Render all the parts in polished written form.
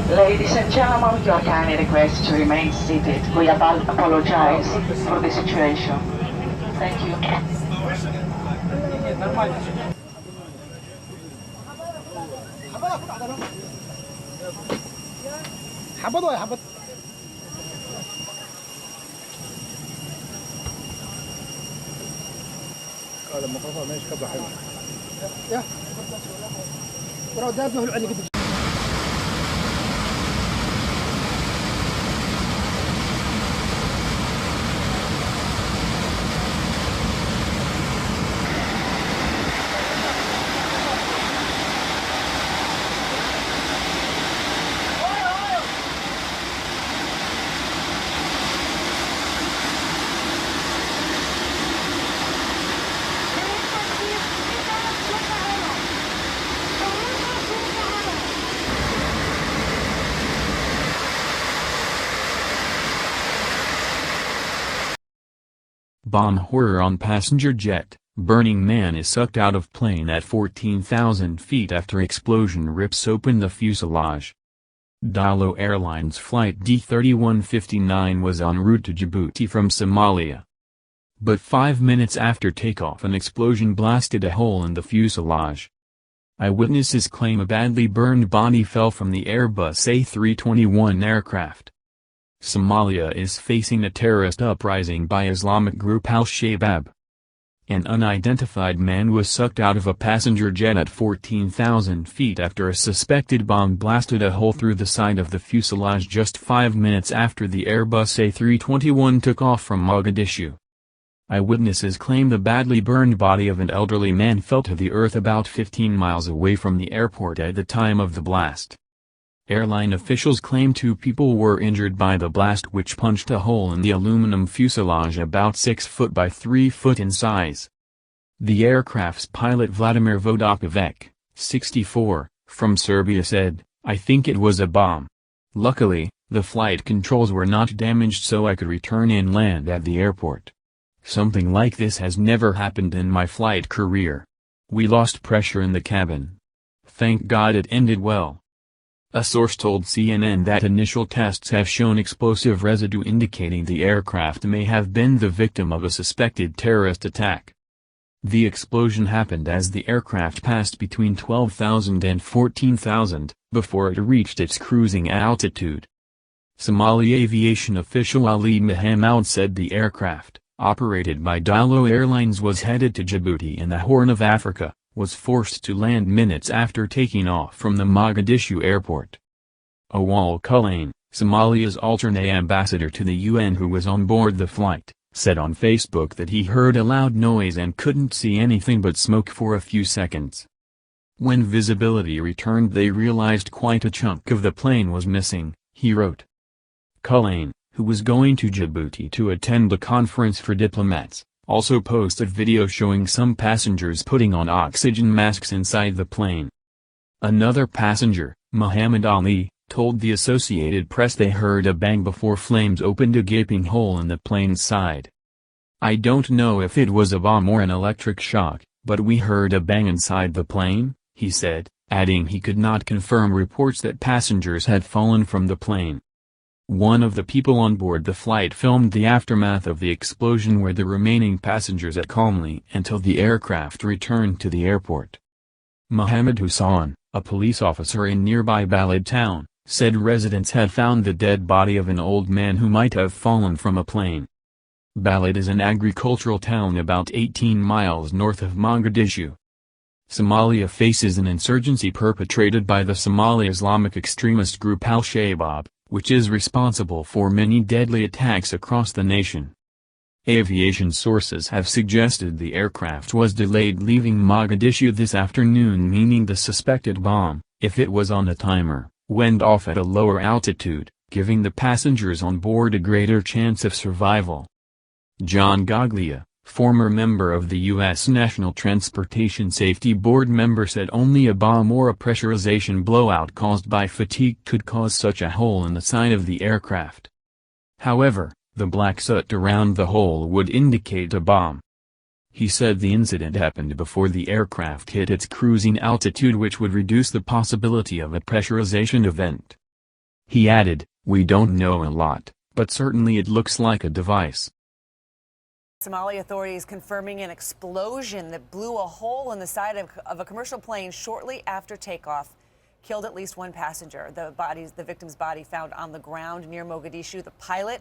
Ladies and gentlemen, you are kindly requested to remain seated. We apologize for the situation. Thank you. Bomb horror on passenger jet. Burning man is sucked out of plane at 14,000 feet after explosion rips open the fuselage. Daallo Airlines flight D3159 was en route to Djibouti from Somalia. But 5 minutes after takeoff an explosion blasted a hole in the fuselage. Eyewitnesses claim a badly burned body fell from the Airbus A321 aircraft. Somalia is facing a terrorist uprising by Islamic group Al-Shabaab. An unidentified man was sucked out of a passenger jet at 14,000 feet after a suspected bomb blasted a hole through the side of the fuselage just 5 minutes after the Airbus A321 took off from Mogadishu. Eyewitnesses claim the badly burned body of an elderly man fell to the earth about 15 miles away from the airport at the time of the blast. Airline officials claim 2 people were injured by the blast which punched a hole in the aluminum fuselage about 6 foot by 3 foot in size. The aircraft's pilot Vladimir Vodakovic, 64, from Serbia said, "I think it was a bomb. Luckily, the flight controls were not damaged so I could return and land at the airport. Something like this has never happened in my flight career. We lost pressure in the cabin. Thank God it ended well." A source told CNN that initial tests have shown explosive residue indicating the aircraft may have been the victim of a suspected terrorist attack. The explosion happened as the aircraft passed between 12,000 and 14,000, before it reached its cruising altitude. Somali aviation official Ali Mohammed said the aircraft, operated by Daallo Airlines, was headed to Djibouti in the Horn of Africa, was forced to land minutes after taking off from the Mogadishu airport. Awal Kullane, Somalia's alternate ambassador to the UN who was on board the flight, said on Facebook that he heard a loud noise and couldn't see anything but smoke for a few seconds. When visibility returned they realized quite a chunk of the plane was missing, he wrote. Kullane, who was going to Djibouti to attend a conference for diplomats, also posted video showing some passengers putting on oxygen masks inside the plane. Another passenger, Muhammad Ali, told the Associated Press they heard a bang before flames opened a gaping hole in the plane's side. "I don't know if it was a bomb or an electric shock, but we heard a bang inside the plane," he said, adding he could not confirm reports that passengers had fallen from the plane. One of the people on board the flight filmed the aftermath of the explosion where the remaining passengers sat calmly until the aircraft returned to the airport. Mohammed Hussain, a police officer in nearby Balad town, said residents had found the dead body of an old man who might have fallen from a plane. Balad is an agricultural town about 18 miles north of Mogadishu. Somalia faces an insurgency perpetrated by the Somali Islamic extremist group Al-Shabaab, which is responsible for many deadly attacks across the nation. Aviation sources have suggested the aircraft was delayed leaving Mogadishu this afternoon, meaning the suspected bomb, if it was on a timer, went off at a lower altitude, giving the passengers on board a greater chance of survival. John Goglia, former member of the U.S. National Transportation Safety Board member, said only a bomb or a pressurization blowout caused by fatigue could cause such a hole in the side of the aircraft. However, the black soot around the hole would indicate a bomb. He said the incident happened before the aircraft hit its cruising altitude, which would reduce the possibility of a pressurization event. He added, "We don't know a lot, but certainly it looks like a device." Somali authorities confirming an explosion that blew a hole in the side of a commercial plane shortly after takeoff killed at least one passenger. The victim's body found on the ground near Mogadishu. The pilot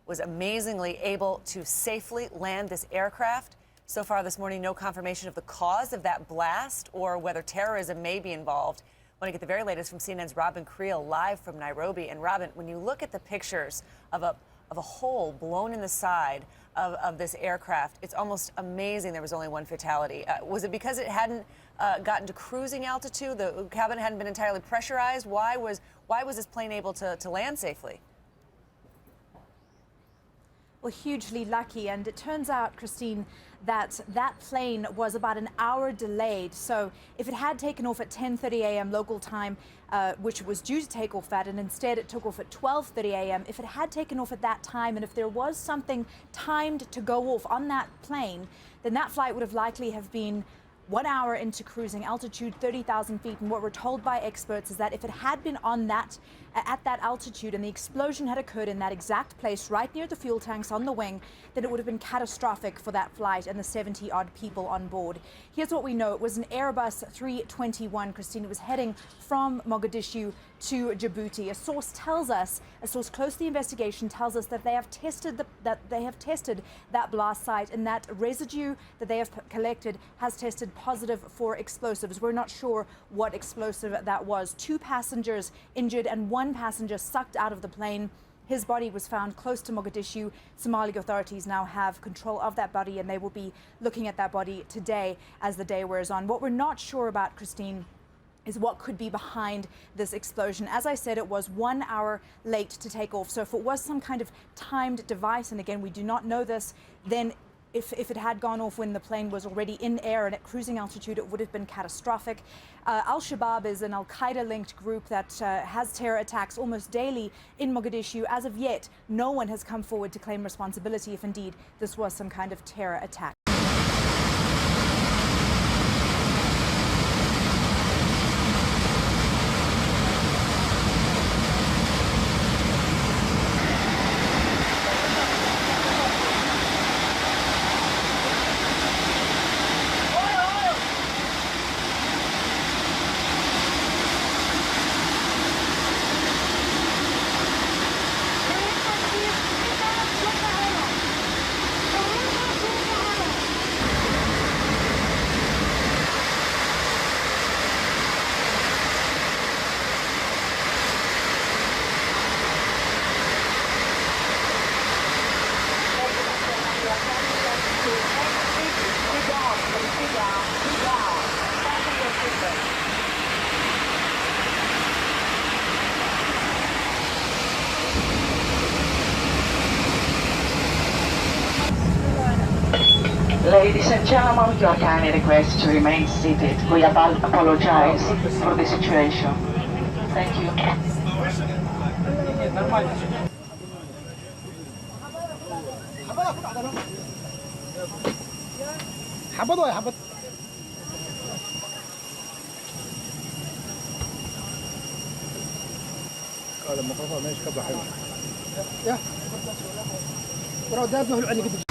was amazingly able to safely land this aircraft. So far this morning, no confirmation of the cause of that blast or whether terrorism may be involved. I want to get the very latest from CNN's Robin Creel live from Nairobi. And Robin, when you look at the pictures of a hole blown in the side of this aircraft, it's almost amazing there was only one fatality. Was it because it hadn't gotten to cruising altitude? The cabin hadn't been entirely pressurized? Why was this plane able to land safely? Well, hugely lucky, and it turns out, Christine, that plane was about an hour delayed. So if it had taken off at 10:30 a.m. local time, which it was due to take off at, and instead it took off at 12:30 a.m., if it had taken off at that time, and if there was something timed to go off on that plane, then that flight would have likely have been 1 hour into cruising altitude, 30,000 feet. And what we're told by experts is that if it had been on at that altitude and the explosion had occurred in that exact place right near the fuel tanks on the wing, then it would have been catastrophic for that flight and the 70-odd people on board. Here's what we know. It was an Airbus A321, Christine. It was heading from Mogadishu to Djibouti. A source close to the investigation tells us that they have tested that blast site, and that residue that they have collected has tested positive for explosives. We're not sure what explosive that was. 2 passengers injured and 1 passenger sucked out of the plane. His body was found close to Mogadishu. Somali authorities now have control of that body, and they will be looking at that body today as the day wears on. What we're not sure about, Christine, is what could be behind this explosion. As I said, it was 1 hour late to take off. So if it was some kind of timed device, and again, we do not know this, then if it had gone off when the plane was already in air and at cruising altitude, it would have been catastrophic. Al-Shabaab is an Al-Qaeda-linked group that has terror attacks almost daily in Mogadishu. As of yet, no one has come forward to claim responsibility if indeed this was some kind of terror attack. Ladies and gentlemen, you are kindly requested to remain seated. We apologize for the situation. Thank you. قال المقاطعة ماشي كبر حلو يا ورا قدامنا عليك